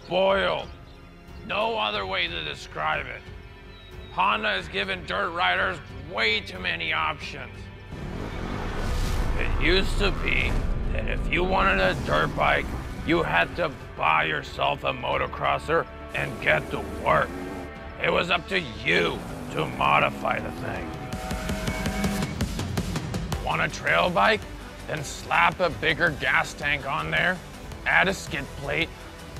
spoiled. No other way to describe it. Honda has given dirt riders way too many options. It used to be that if you wanted a dirt bike, you had to buy yourself a motocrosser and get to work. It was up to you to modify the thing. Want a trail bike? Then slap a bigger gas tank on there, add a skid plate,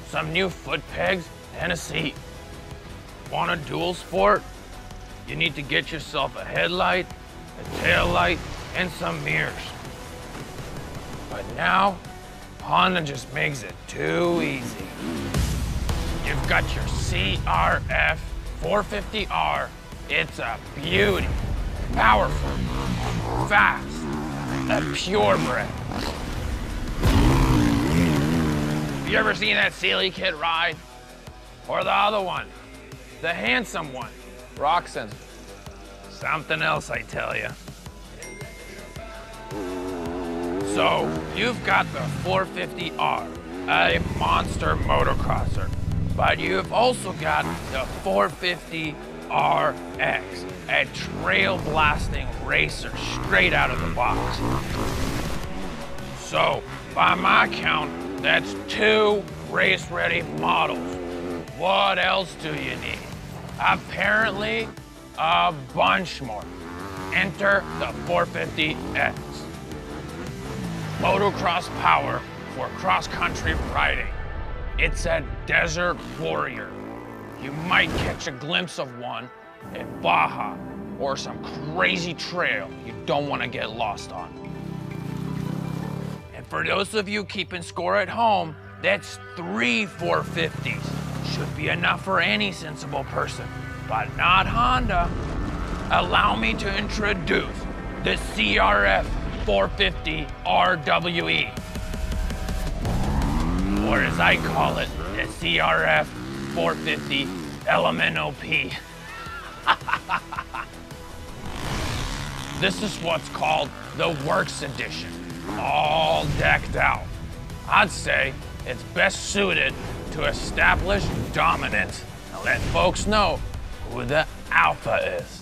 some new foot pegs, and a seat. Want a dual sport? You need to get yourself a headlight, a tail light, and some mirrors. But now, Honda just makes it too easy. You've got your CRF250-R. It's a beauty, powerful, fast, a purebred. You ever seen that Sealy kid ride? Or the other one, the handsome one? Roxon. Something else, I tell you. So, you've got the 450R, a monster motocrosser, but you've also got the 450RX, a trail-blasting racer straight out of the box. So, by my count, that's 2 race-ready models. What else do you need? Apparently, a bunch more. Enter the 450X. Motocross power for cross-country riding. It's a desert warrior. You might catch a glimpse of one at Baja or some crazy trail you don't want to get lost on. And for those of you keeping score at home, that's 3 450s. Should be enough for any sensible person, but not Honda. Allow me to introduce the CRF450RWE, or as I call it, the CRF450 LMNOP. This is what's called the Works Edition, all decked out. I'd say it's best suited to establish dominance and let folks know who the alpha is.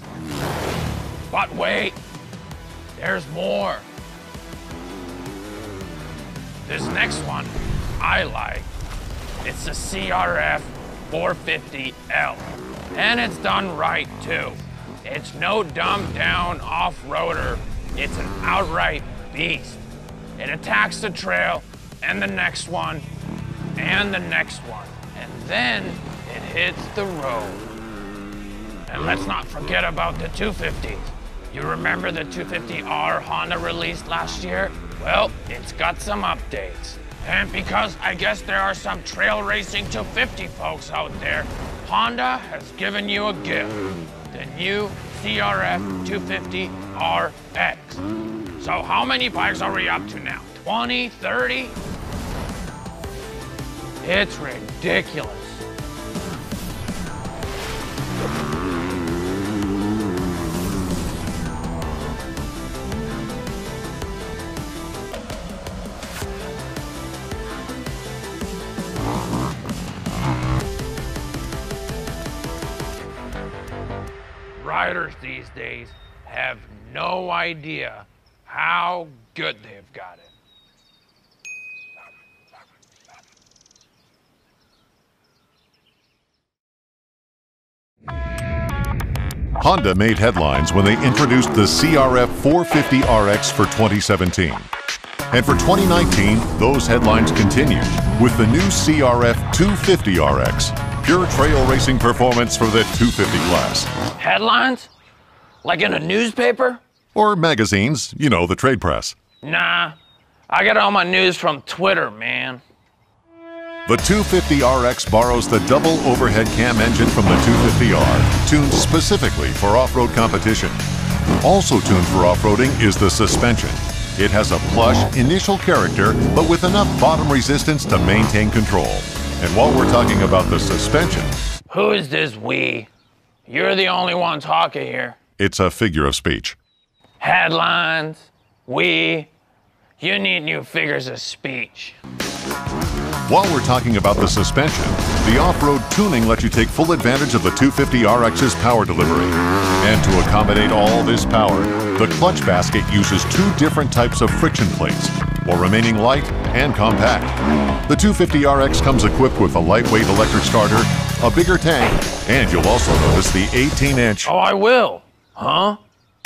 But wait, there's more. This next one I like. It's the CRF450L, and it's done right too. It's no dumbed down off-roader. It's an outright beast. It attacks the trail and the next one and the next one, and then it hits the road. And let's not forget about the 250s. You remember the 250R Honda released last year? Well, it's got some updates. And because I guess there are some trail racing 250 folks out there, Honda has given you a gift, the new CRF250-RX. So how many bikes are we up to now? 20, 30? It's ridiculous. Riders these days have no idea how good they've got it. Honda made headlines when they introduced the CRF450RX for 2017. And for 2019, those headlines continued with the new CRF250RX, pure trail racing performance for the 250 class. Headlines? Like in a newspaper? Or magazines, you know, the trade press. Nah, I get all my news from Twitter, man. The 250RX borrows the double overhead cam engine from the 250R, tuned specifically for off-road competition. Also tuned for off-roading is the suspension. It has a plush, initial character, but with enough bottom resistance to maintain control. And while we're talking about the suspension... Who is this we? You're the only one talking here. It's a figure of speech. Headlines, we, you need new figures of speech. While we're talking about the suspension, the off-road tuning lets you take full advantage of the 250RX's power delivery. And to accommodate all this power, the clutch basket uses two different types of friction plates, while remaining light and compact. The 250RX comes equipped with a lightweight electric starter, a bigger tank, and you'll also notice the 18-inch... Oh, I will. Huh?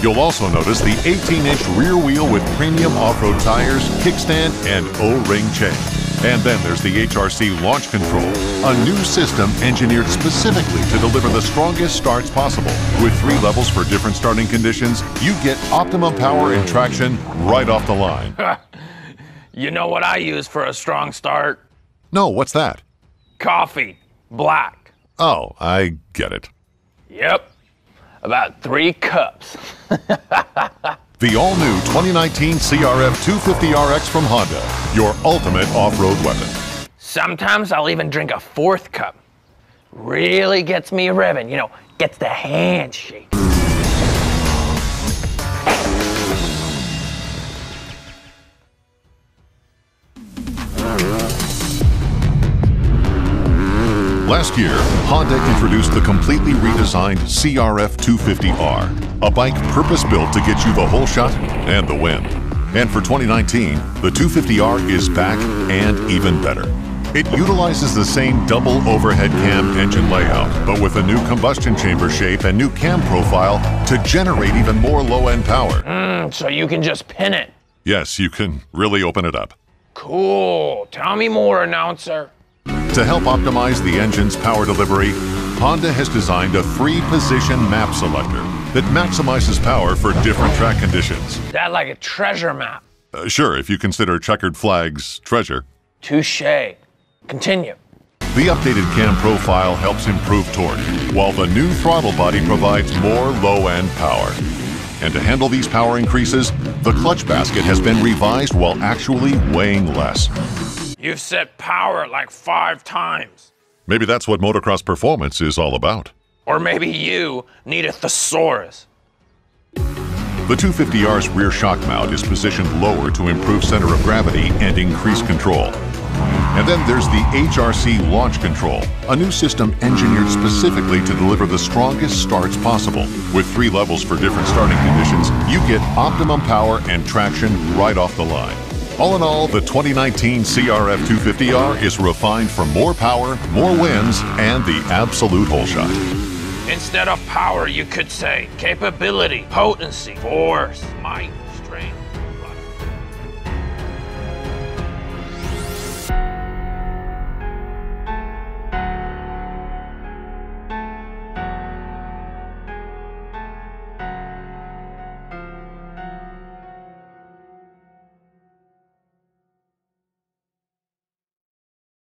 You'll also notice the 18-inch rear wheel with premium off-road tires, kickstand, and O-ring chain. And then there's the HRC launch control, a new system engineered specifically to deliver the strongest starts possible. With 3 levels for different starting conditions, you get optimum power and traction right off the line. You know what I use for a strong start? No, what's that? Coffee. Black. Oh, I get it. Yep. About 3 cups. The all-new 2019 CRF250-RX from Honda, your ultimate off-road weapon. Sometimes I'll even drink a 4th cup. Really gets me revving, you know, gets the handshake. Last year, Honda introduced the completely redesigned CRF250R, a bike purpose-built to get you the whole shot and the win. And for 2019, the 250R is back and even better. It utilizes the same double overhead cam engine layout, but with a new combustion chamber shape and new cam profile to generate even more low-end power. So you can just pin it. Yes, you can really open it up. Cool. Tell me more, announcer. To help optimize the engine's power delivery, Honda has designed a 3-position map selector that maximizes power for different track conditions. That like a treasure map. Sure, if you consider checkered flags treasure. Touché. Continue. The updated cam profile helps improve torque, while the new throttle body provides more low-end power. And to handle these power increases, the clutch basket has been revised while actually weighing less. You've set power like 5 times. Maybe that's what motocross performance is all about. Or maybe you need a thesaurus. The 250R's rear shock mount is positioned lower to improve center of gravity and increase control. And then there's the HRC launch control, a new system engineered specifically to deliver the strongest starts possible. With 3 levels for different starting conditions, you get optimum power and traction right off the line. All in all, the 2019 CRF250R is refined for more power, more wins, and the absolute whole shot. Instead of power, you could say capability, potency, force, might.